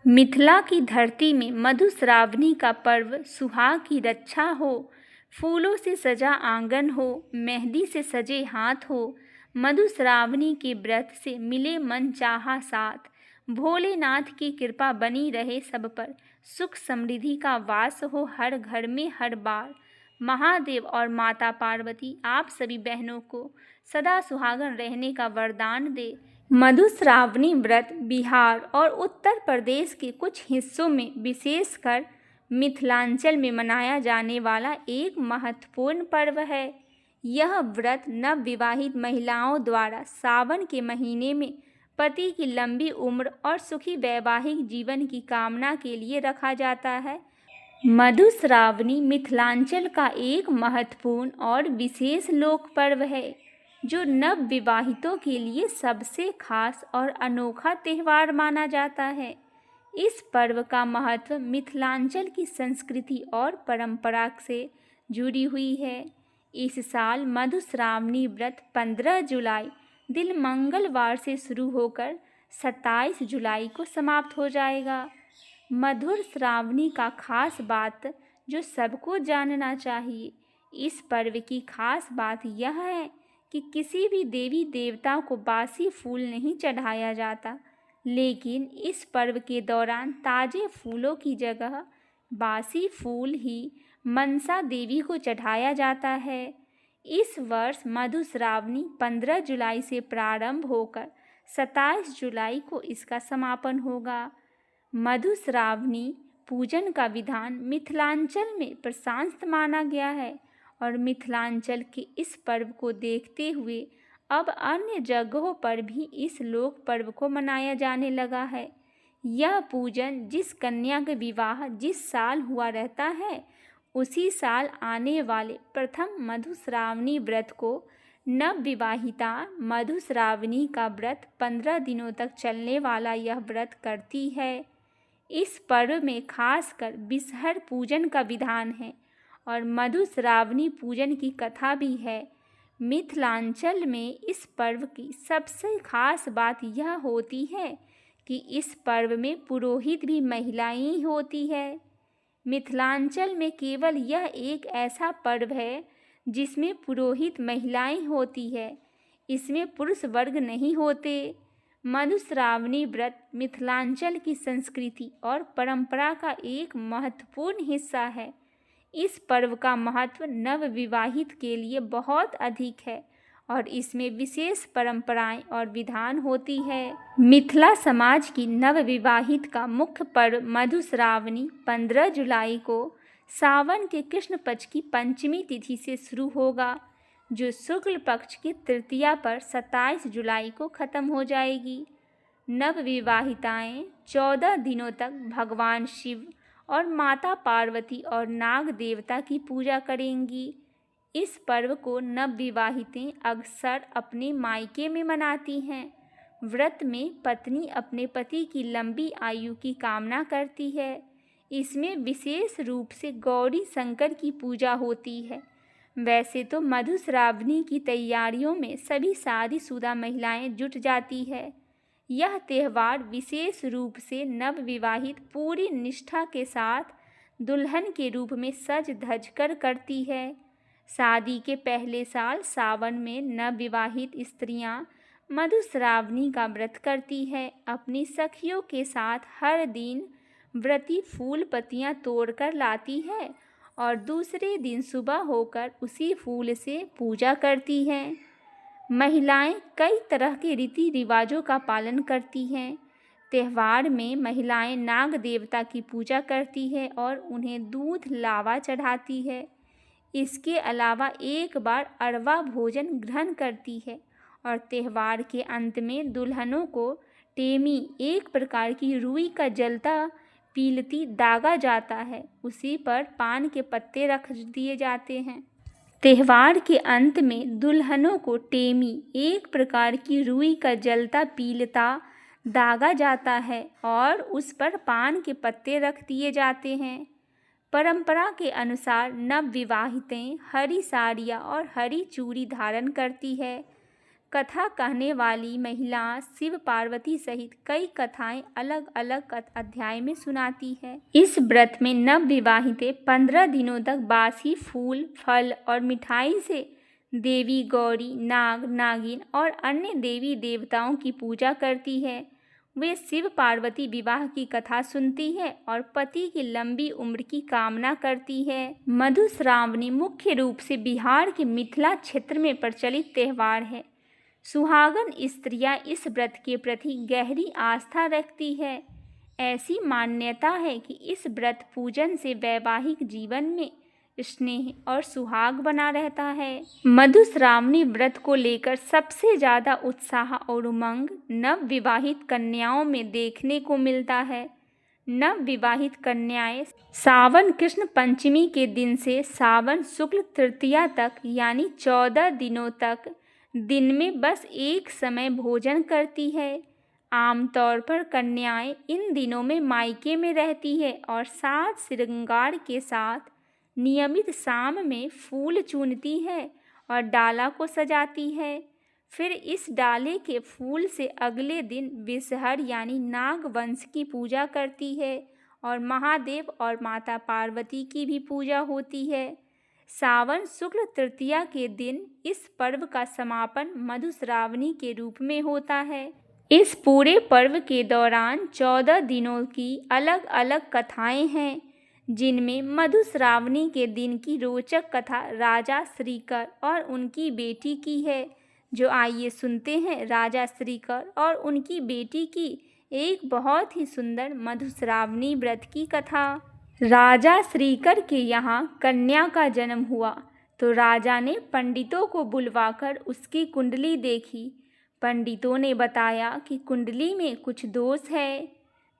मिथिला की धरती में मधुश्रावणी का पर्व सुहाग की रक्षा हो। फूलों से सजा आंगन हो, मेहंदी से सजे हाथ हो। मधुश्रावणी के व्रत से मिले मन चाहा साथ। भोलेनाथ की कृपा बनी रहे सब पर, सुख समृद्धि का वास हो हर घर में हर बार। महादेव और माता पार्वती आप सभी बहनों को सदा सुहागन रहने का वरदान दे। मधुश्रावणी व्रत बिहार और उत्तर प्रदेश के कुछ हिस्सों में, विशेषकर मिथिलांचल में मनाया जाने वाला एक महत्वपूर्ण पर्व है। यह व्रत नवविवाहित महिलाओं द्वारा सावन के महीने में पति की लंबी उम्र और सुखी वैवाहिक जीवन की कामना के लिए रखा जाता है। मधुश्रावणी मिथिलांचल का एक महत्वपूर्ण और विशेष लोक पर्व है, जो नवविवाहितों के लिए सबसे खास और अनोखा त्यौहार माना जाता है। इस पर्व का महत्व मिथिलांचल की संस्कृति और परंपरा से जुड़ी हुई है। इस साल मधुश्रावणी व्रत 15 जुलाई दिन मंगलवार से शुरू होकर 27 जुलाई को समाप्त हो जाएगा। मधुर श्रावणी का खास बात जो सबको जानना चाहिए। इस पर्व की खास बात यह है कि किसी भी देवी देवता को बासी फूल नहीं चढ़ाया जाता, लेकिन इस पर्व के दौरान ताजे फूलों की जगह बासी फूल ही मनसा देवी को चढ़ाया जाता है। इस वर्ष मधुश्रावणी 15 जुलाई से प्रारंभ होकर 27 जुलाई को इसका समापन होगा। मधुश्रावणी पूजन का विधान मिथिलांचल में प्रशस्त माना गया है और मिथिलांचल के इस पर्व को देखते हुए अब अन्य जगहों पर भी इस लोक पर्व को मनाया जाने लगा है। यह पूजन जिस कन्या का विवाह जिस साल हुआ रहता है, उसी साल आने वाले प्रथम मधुश्रावणी व्रत को नवविवाहिता मधुश्रावणी का व्रत 15 दिनों तक चलने वाला यह व्रत करती है। इस पर्व में खासकर विषहर पूजन का विधान है और मधुश्रावणी पूजन की कथा भी है। मिथिलांचल में इस पर्व की सबसे खास बात यह होती है कि इस पर्व में पुरोहित भी महिलाएं ही होती है। मिथिलांचल में केवल यह एक ऐसा पर्व है जिसमें पुरोहित महिलाएं होती है, इसमें पुरुष वर्ग नहीं होते। मधुश्रावणी व्रत मिथिलांचल की संस्कृति और परंपरा का एक महत्वपूर्ण हिस्सा है। इस पर्व का महत्व नवविवाहित के लिए बहुत अधिक है और इसमें विशेष परंपराएं और विधान होती है। मिथिला समाज की नवविवाहित का मुख्य पर्व मधुश्रावणी 15 जुलाई को सावन के कृष्ण पक्ष की पंचमी तिथि से शुरू होगा, जो शुक्ल पक्ष की तृतीया पर 27 जुलाई को खत्म हो जाएगी। नवविवाहिताएं 14 दिनों तक भगवान शिव और माता पार्वती और नाग देवता की पूजा करेंगी। इस पर्व को नवविवाहितें अक्सर अपने मायके में मनाती हैं। व्रत में पत्नी अपने पति की लंबी आयु की कामना करती है। इसमें विशेष रूप से गौरी शंकर की पूजा होती है। वैसे तो मधुश्रावणी की तैयारियों में सभी शादीशुदा महिलाएं जुट जाती है। यह त्यौहार विशेष रूप से नवविवाहित पूरी निष्ठा के साथ दुल्हन के रूप में सज धज कर करती है। शादी के पहले साल सावन में नवविवाहित स्त्रियां मधुश्रावणी का व्रत करती है। अपनी सखियों के साथ हर दिन व्रती फूल पत्तियां तोड़कर लाती है और दूसरे दिन सुबह होकर उसी फूल से पूजा करती हैं। महिलाएं कई तरह के रीति रिवाजों का पालन करती हैं। त्यौहार में महिलाएं नाग देवता की पूजा करती है और उन्हें दूध लावा चढ़ाती है। इसके अलावा एक बार अरवा भोजन ग्रहण करती है और त्यौहार के अंत में दुल्हनों को टेमी, एक प्रकार की रुई का जलता पीलती दागा जाता है, उसी पर पान के पत्ते रख दिए जाते हैं। त्यौहार के अंत में दुल्हनों को टेमी, एक प्रकार की रुई का जलता पीलता दागा जाता है और उस पर पान के पत्ते रख दिए जाते हैं। परंपरा के अनुसार नवविवाहितें हरी साड़ियाँ और हरी चूड़ी धारण करती है। कथा कहने वाली महिला शिव पार्वती सहित कई कथाएं अलग अलग अध्याय में सुनाती है। इस व्रत में नव विवाहिते 15 दिनों तक बासी फूल, फल और मिठाई से देवी गौरी, नाग, नागिन और अन्य देवी देवताओं की पूजा करती है। वे शिव पार्वती विवाह की कथा सुनती है और पति की लंबी उम्र की कामना करती है। मधुश्रावणी मुख्य रूप से बिहार के मिथिला क्षेत्र में प्रचलित त्यौहार है। सुहागन स्त्रियां इस व्रत के प्रति गहरी आस्था रखती है। ऐसी मान्यता है कि इस व्रत पूजन से वैवाहिक जीवन में स्नेह और सुहाग बना रहता है। मधुश्रावणी व्रत को लेकर सबसे ज़्यादा उत्साह और उमंग नव विवाहित कन्याओं में देखने को मिलता है। नव विवाहित कन्याएं सावन कृष्ण पंचमी के दिन से सावन शुक्ल तृतीया तक यानी 14 दिनों तक दिन में बस एक समय भोजन करती है। आमतौर पर कन्याएं इन दिनों में मायके में रहती है और साज श्रृंगार के साथ नियमित शाम में फूल चुनती है और डाला को सजाती है। फिर इस डाले के फूल से अगले दिन विषहर यानी नाग वंश की पूजा करती है और महादेव और माता पार्वती की भी पूजा होती है। सावन शुक्ल तृतीया के दिन इस पर्व का समापन मधुश्रावणी के रूप में होता है। इस पूरे पर्व के दौरान 14 दिनों की अलग अलग कथाएं हैं, जिनमें मधुश्रावणी के दिन की रोचक कथा राजा श्रीकर और उनकी बेटी की है। जो आइए सुनते हैं राजा श्रीकर और उनकी बेटी की एक बहुत ही सुंदर मधुश्रावणी व्रत की कथा। राजा श्रीकर के यहाँ कन्या का जन्म हुआ तो राजा ने पंडितों को बुलवाकर उसकी कुंडली देखी। पंडितों ने बताया कि कुंडली में कुछ दोष है,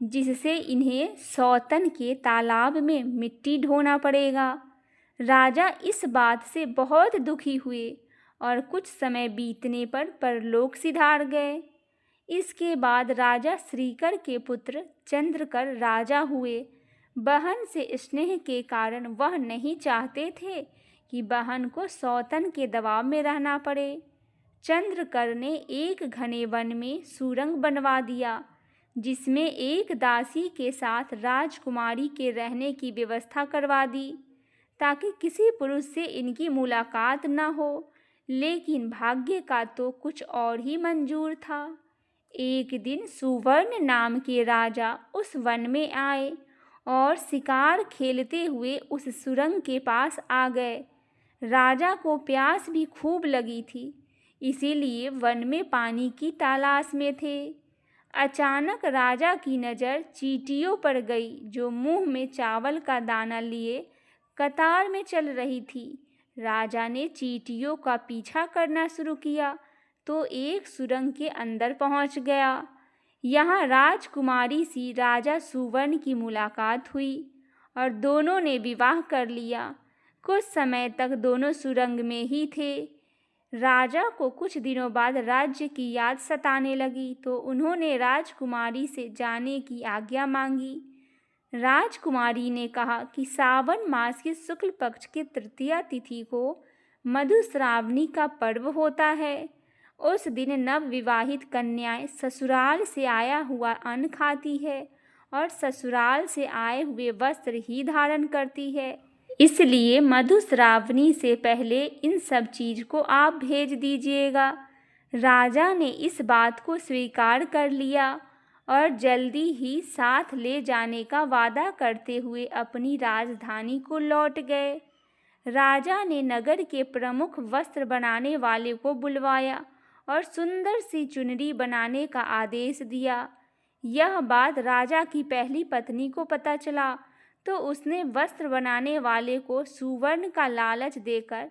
जिससे इन्हें सौतन के तालाब में मिट्टी ढोना पड़ेगा। राजा इस बात से बहुत दुखी हुए और कुछ समय बीतने पर परलोक सिधार गए। इसके बाद राजा श्रीकर के पुत्र चंद्रकर राजा हुए। बहन से स्नेह के कारण वह नहीं चाहते थे कि बहन को सौतन के दबाव में रहना पड़े। चंद्रकर ने एक घने वन में सुरंग बनवा दिया, जिसमें एक दासी के साथ राजकुमारी के रहने की व्यवस्था करवा दी, ताकि किसी पुरुष से इनकी मुलाकात न हो। लेकिन भाग्य का तो कुछ और ही मंजूर था। एक दिन सुवर्ण नाम के राजा उस वन में आए और शिकार खेलते हुए उस सुरंग के पास आ गए। राजा को प्यास भी खूब लगी थी, इसीलिए वन में पानी की तलाश में थे। अचानक राजा की नज़र चींटियों पर गई, जो मुंह में चावल का दाना लिए कतार में चल रही थी। राजा ने चींटियों का पीछा करना शुरू किया तो एक सुरंग के अंदर पहुंच गया। यहाँ राजकुमारी सी राजा सुवर्ण की मुलाकात हुई और दोनों ने विवाह कर लिया। कुछ समय तक दोनों सुरंग में ही थे। राजा को कुछ दिनों बाद राज्य की याद सताने लगी तो उन्होंने राजकुमारी से जाने की आज्ञा मांगी। राजकुमारी ने कहा कि सावन मास के शुक्ल पक्ष की तृतीया तिथि को मधुश्रावणी का पर्व होता है। उस दिन नव विवाहित कन्याएं ससुराल से आया हुआ अन्न खाती है और ससुराल से आए हुए वस्त्र ही धारण करती है। इसलिए मधुश्रावणी से पहले इन सब चीज़ को आप भेज दीजिएगा। राजा ने इस बात को स्वीकार कर लिया और जल्दी ही साथ ले जाने का वादा करते हुए अपनी राजधानी को लौट गए। राजा ने नगर के प्रमुख वस्त्र बनाने वाले को बुलवाया और सुंदर सी चुनरी बनाने का आदेश दिया। यह बात राजा की पहली पत्नी को पता चला तो उसने वस्त्र बनाने वाले को सुवर्ण का लालच देकर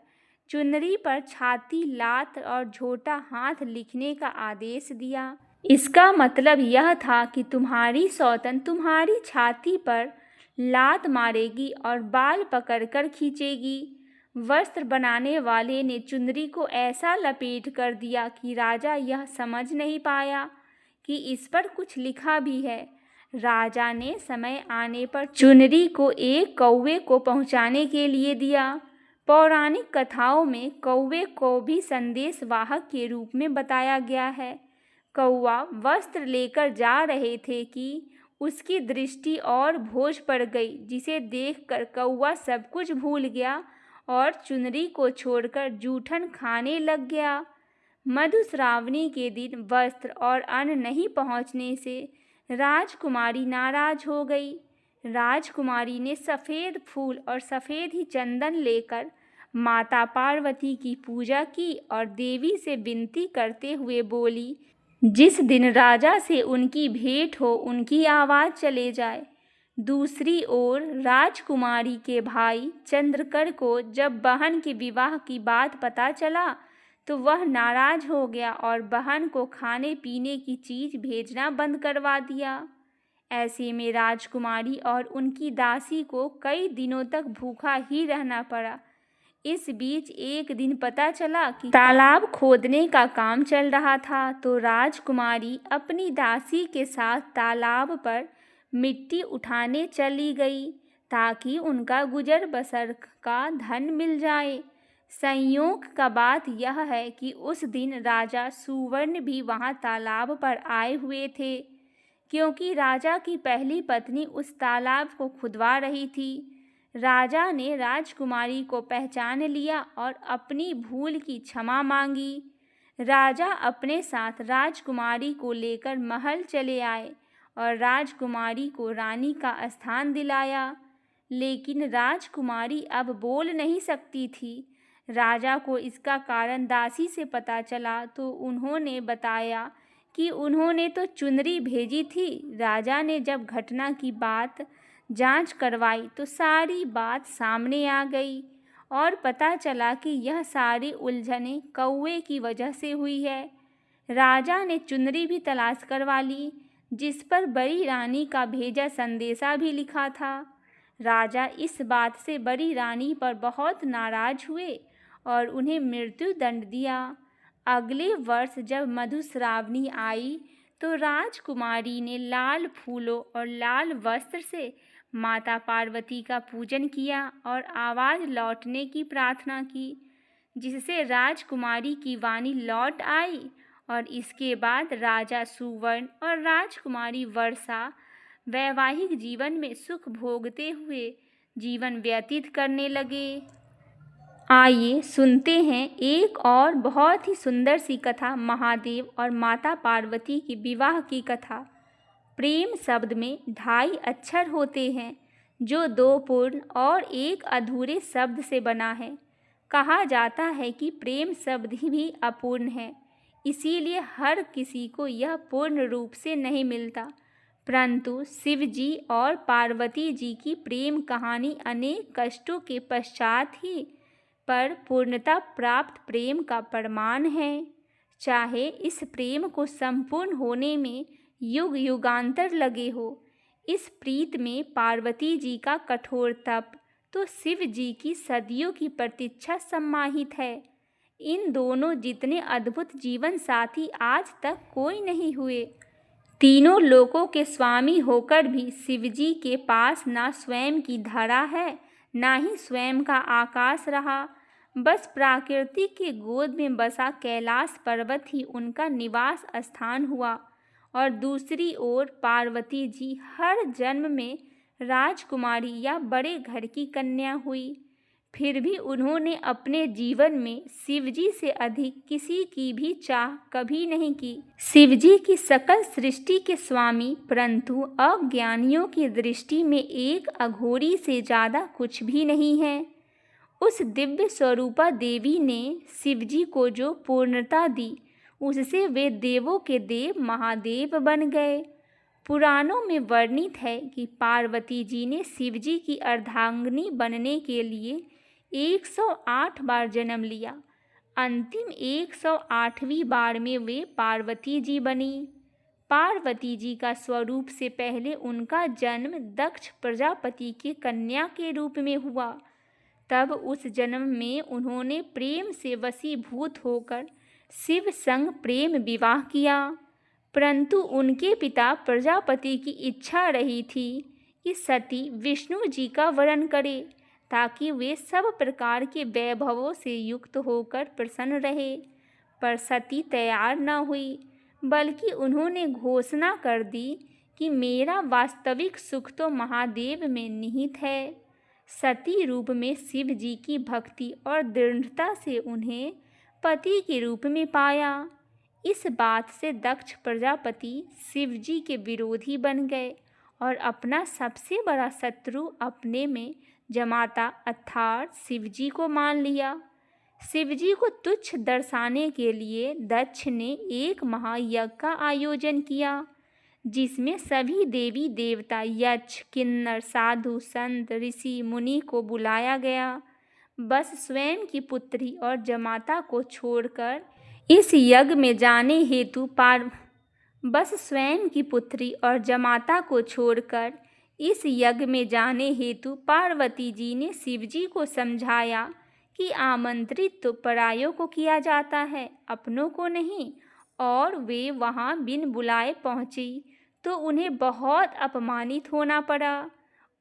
चुनरी पर छाती, लात और झोटा हाथ लिखने का आदेश दिया। इसका मतलब यह था कि तुम्हारी सौतन तुम्हारी छाती पर लात मारेगी और बाल पकड़कर खींचेगी। वस्त्र बनाने वाले ने चुनरी को ऐसा लपेट कर दिया कि राजा यह समझ नहीं पाया कि इस पर कुछ लिखा भी है। राजा ने समय आने पर चुनरी को एक कौवे को पहुंचाने के लिए दिया। पौराणिक कथाओं में कौवे को भी संदेशवाहक के रूप में बताया गया है। कौवा वस्त्र लेकर जा रहे थे कि उसकी दृष्टि और भोज पड़ गई, जिसे देखकर कौवा सब कुछ भूल गया और चुनरी को छोड़कर जूठन खाने लग गया। मधुश्रावणी के दिन वस्त्र और अन्न नहीं पहुँचने से राजकुमारी नाराज हो गई। राजकुमारी ने सफ़ेद फूल और सफ़ेद ही चंदन लेकर माता पार्वती की पूजा की और देवी से विनती करते हुए बोली, जिस दिन राजा से उनकी भेंट हो उनकी आवाज़ चले जाए। दूसरी ओर राजकुमारी के भाई चंद्रकर को जब बहन के विवाह की बात पता चला तो वह नाराज हो गया और बहन को खाने पीने की चीज़ भेजना बंद करवा दिया। ऐसे में राजकुमारी और उनकी दासी को कई दिनों तक भूखा ही रहना पड़ा। इस बीच एक दिन पता चला कि तालाब खोदने का काम चल रहा था, तो राजकुमारी अपनी दासी के साथ तालाब पर मिट्टी उठाने चली गई ताकि उनका गुजर बसर का धन मिल जाए। संयोग का बात यह है कि उस दिन राजा सुवर्ण भी वहां तालाब पर आए हुए थे, क्योंकि राजा की पहली पत्नी उस तालाब को खुदवा रही थी। राजा ने राजकुमारी को पहचान लिया और अपनी भूल की क्षमा मांगी। राजा अपने साथ राजकुमारी को लेकर महल चले आए और राजकुमारी को रानी का स्थान दिलाया, लेकिन राजकुमारी अब बोल नहीं सकती थी। राजा को इसका कारण दासी से पता चला तो उन्होंने बताया कि उन्होंने तो चुनरी भेजी थी। राजा ने जब घटना की बात जांच करवाई तो सारी बात सामने आ गई और पता चला कि यह सारी उलझनें कौवे की वजह से हुई है। राजा ने चुनरी भी तलाश करवा ली, जिस पर बड़ी रानी का भेजा संदेशा भी लिखा था। राजा इस बात से बड़ी रानी पर बहुत नाराज हुए और उन्हें मृत्यु दंड दिया। अगले वर्ष जब मधुश्रावणी आई तो राजकुमारी ने लाल फूलों और लाल वस्त्र से माता पार्वती का पूजन किया और आवाज़ लौटने की प्रार्थना की, जिससे राजकुमारी की वाणी लौट आई और इसके बाद राजा सुवर्ण और राजकुमारी वर्षा वैवाहिक जीवन में सुख भोगते हुए जीवन व्यतीत करने लगे। आइए सुनते हैं एक और बहुत ही सुंदर सी कथा, महादेव और माता पार्वती के विवाह की कथा। प्रेम शब्द में 2.5 अक्षर होते हैं, जो 2 पूर्ण और 1 अधूरे शब्द से बना है। कहा जाता है कि प्रेम शब्द ही भी अपूर्ण है, इसीलिए हर किसी को यह पूर्ण रूप से नहीं मिलता। परंतु शिव जी और पार्वती जी की प्रेम कहानी अनेक कष्टों के पश्चात ही पर पूर्णता प्राप्त प्रेम का प्रमाण है। चाहे इस प्रेम को संपूर्ण होने में युग युगांतर लगे हो, इस प्रीत में पार्वती जी का कठोर तप तो शिव जी की सदियों की प्रतीक्षा समाहित है। इन दोनों जितने अद्भुत जीवन साथी आज तक कोई नहीं हुए। तीनों लोकों के स्वामी होकर भी शिव जी के पास ना स्वयं की धरा है, ना ही स्वयं का आकाश रहा। बस प्रकृति के गोद में बसा कैलाश पर्वत ही उनका निवास स्थान हुआ और दूसरी ओर पार्वती जी हर जन्म में राजकुमारी या बड़े घर की कन्या हुई। फिर भी उन्होंने अपने जीवन में शिवजी से अधिक किसी की भी चाह कभी नहीं की। शिवजी की सकल सृष्टि के स्वामी, परंतु अज्ञानियों की दृष्टि में एक अघोरी से ज़्यादा कुछ भी नहीं है। उस दिव्य स्वरूपा देवी ने शिवजी को जो पूर्णता दी, उससे वे देवों के देव महादेव बन गए। पुराणों में वर्णित है कि पार्वती जी ने शिवजी की अर्धांगिनी बनने के लिए 108 बार जन्म लिया। अंतिम 108वीं बार में वे पार्वती जी बनी। पार्वती जी का स्वरूप से पहले उनका जन्म दक्ष प्रजापति के कन्या के रूप में हुआ। तब उस जन्म में उन्होंने प्रेम से वशीभूत होकर शिव संग प्रेम विवाह किया, परंतु उनके पिता प्रजापति की इच्छा रही थी कि सती विष्णु जी का वरण करे ताकि वे सब प्रकार के वैभवों से युक्त होकर प्रसन्न रहे। पर सती तैयार न हुई, बल्कि उन्होंने घोषणा कर दी कि मेरा वास्तविक सुख तो महादेव में निहित है। सती रूप में शिव जी की भक्ति और दृढ़ता से उन्हें पति के रूप में पाया। इस बात से दक्ष प्रजापति शिव जी के विरोधी बन गए और अपना सबसे बड़ा शत्रु अपने में जमाता अर्थात शिव जी को मान लिया। शिव जी को तुच्छ दर्शाने के लिए दक्ष ने एक महायज्ञ का आयोजन किया, जिसमें सभी देवी देवता, यक्ष, किन्नर, साधु, संत, ऋषि, मुनि को बुलाया गया। बस स्वयं की पुत्री और जमाता को छोड़कर इस यज्ञ में जाने हेतु पार्वती जी ने शिव जी को समझाया कि आमंत्रित तो परायों को किया जाता है, अपनों को नहीं। और वे वहां बिन बुलाए पहुंची तो उन्हें बहुत अपमानित होना पड़ा।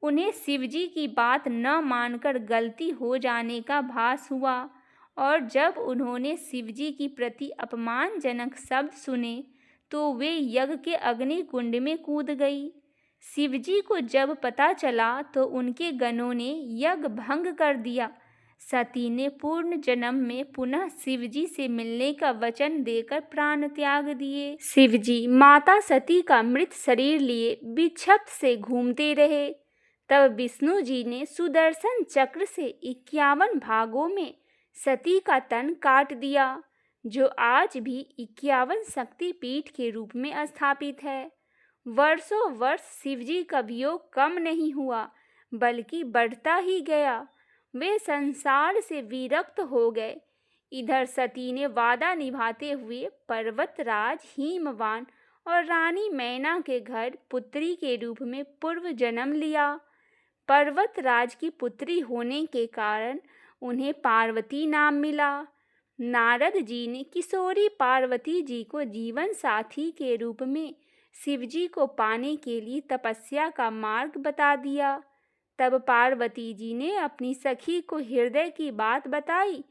उन्हें शिव जी की बात न मानकर गलती हो जाने का भास हुआ, और जब उन्होंने शिव जी की प्रति अपमानजनक शब्द सुने तो वे यज्ञ के अग्नि कुंड में कूद गई। शिव जी को जब पता चला तो उनके गणों ने यज्ञ भंग कर दिया। सती ने पूर्ण जन्म में पुनः शिव जी से मिलने का वचन देकर प्राण त्याग दिए। शिव जी माता सती का मृत शरीर लिए बिछप्त से घूमते रहे। तब विष्णु जी ने सुदर्शन चक्र से 51 भागों में सती का तन काट दिया, जो आज भी 51 शक्तिपीठ के रूप में स्थापित है। वर्षों वर्ष शिवजी का वियोग कम नहीं हुआ, बल्कि बढ़ता ही गया। वे संसार से विरक्त हो गए। इधर सती ने वादा निभाते हुए पर्वतराज हिमवान और रानी मैना के घर पुत्री के रूप में पूर्व जन्म लिया। पर्वतराज की पुत्री होने के कारण उन्हें पार्वती नाम मिला। नारद जी ने किशोरी पार्वती जी को जीवन साथी के रूप में शिवजी को पाने के लिए तपस्या का मार्ग बता दिया। तब पार्वती जी ने अपनी सखी को हृदय की बात बताई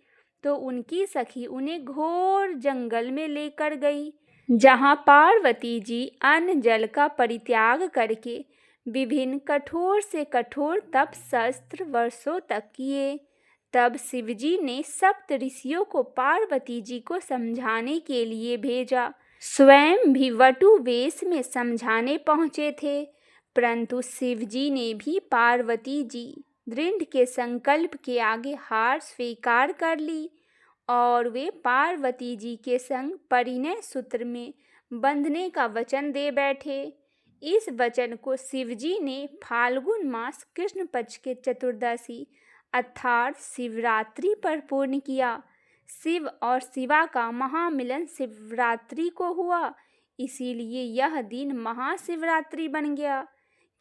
तो उनकी सखी उन्हें घोर जंगल में लेकर गई, जहां पार्वती जी अन्न जल का परित्याग करके विभिन्न कठोर से कठोर तप शस्त्र वर्षों तक किए। तब शिवजी ने सप्त ऋषियों को पार्वती जी को समझाने के लिए भेजा। स्वयं भी वटु वेश में समझाने पहुँचे थे, परंतु शिवजी ने भी पार्वती जी दृढ़ के संकल्प के आगे हार स्वीकार कर ली और वे पार्वती जी के संग परिणय सूत्र में बंधने का वचन दे बैठे। इस वचन को शिवजी ने फाल्गुन मास कृष्ण पक्ष के चतुर्दशी अर्थात शिवरात्रि पर पूर्ण किया। शिव और शिवा का महामिलन शिवरात्रि को हुआ, इसीलिए यह दिन महाशिवरात्रि बन गया।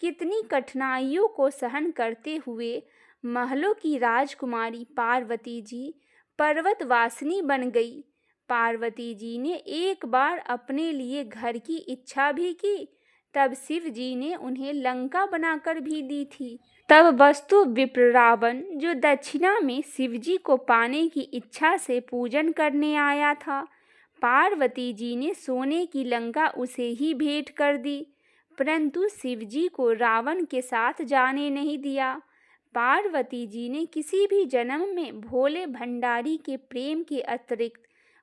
कितनी कठिनाइयों को सहन करते हुए महलों की राजकुमारी पार्वती जी पर्वतवासिनी बन गई। पार्वती जी ने एक बार अपने लिए घर की इच्छा भी की, तब शिव जी ने उन्हें लंका बनाकर भी दी थी। तब वस्तु विप्र रावण, जो दक्षिणा में शिवजी को पाने की इच्छा से पूजन करने आया था, पार्वती जी ने सोने की लंका उसे ही भेंट कर दी, परंतु शिवजी को रावण के साथ जाने नहीं दिया। पार्वती जी ने किसी भी जन्म में भोले भंडारी के प्रेम के अतिरिक्त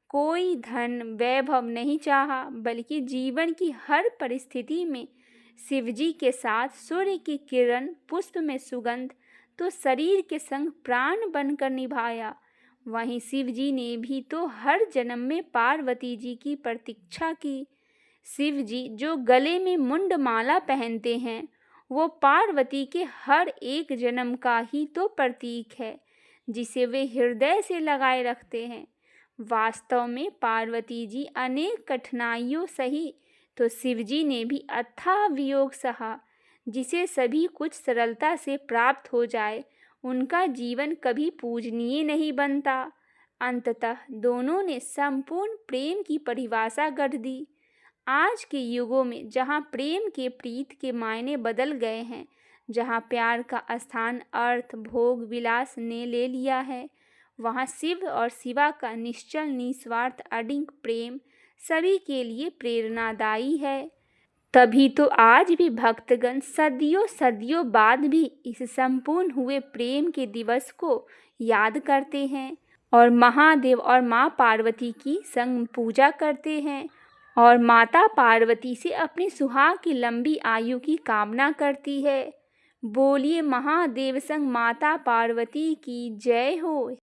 कोई धन वैभव नहीं चाहा, बल्कि जीवन की हर परिस्थिति में शिवजी के साथ सूर्य की किरण, पुष्प में सुगंध तो शरीर के संग प्राण बनकर निभाया। वहीं शिवजी ने भी तो हर जन्म में पार्वती जी की प्रतीक्षा की। शिवजी जो गले में मुंडमाला पहनते हैं, वो पार्वती के हर एक जन्म का ही तो प्रतीक है, जिसे वे हृदय से लगाए रखते हैं। वास्तव में पार्वती जी अनेक कठिनाइयों सही, तो शिवजी ने भी अथाह वियोग सहा। जिसे सभी कुछ सरलता से प्राप्त हो जाए, उनका जीवन कभी पूजनीय नहीं बनता। अंततः दोनों ने संपूर्ण प्रेम की परिभाषा गढ़ दी। आज के युगों में जहाँ प्रेम के प्रीत के मायने बदल गए हैं, जहाँ प्यार का स्थान अर्थ भोग विलास ने ले लिया है, वहाँ शिव और शिवा का निश्चल निस्वार्थ अडिग प्रेम सभी के लिए प्रेरणादायी है। तभी तो आज भी भक्तगण सदियों सदियों बाद भी इस संपूर्ण हुए प्रेम के दिवस को याद करते हैं और महादेव और माँ पार्वती की संग पूजा करते हैं और माता पार्वती से अपने सुहाग की लंबी आयु की कामना करती है। बोलिए महादेव संग माता पार्वती की जय हो।